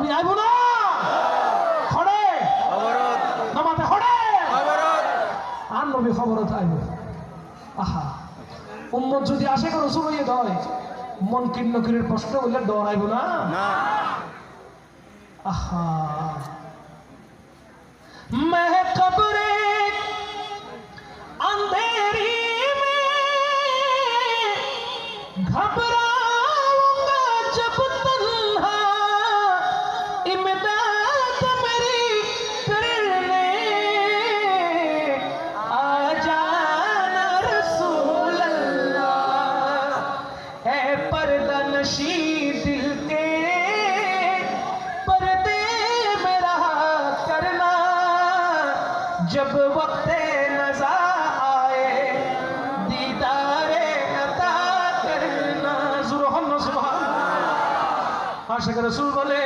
নবী আইব না খড়ে অবরোধ নামাতে খড়ে অবরোধ আর নবী খবরত আইব আহা উম্মত যদি আসে করে রসুল হইয়ে দেয় মন কিন্ন কিরের প্রশ্ন বললে ডর আইব না না আহা मैं कब्रे अंधेरी में घबराऊंगा जब तन्हा इमदाद मेरी करने आ जाना रसूल अल्लाह है पर्दा नशी दिल के पर्दे में रहा करना जब वक्त नज़ा आए दीदारे अता करना। सुभान अल्लाह। आशिक रसूल बोले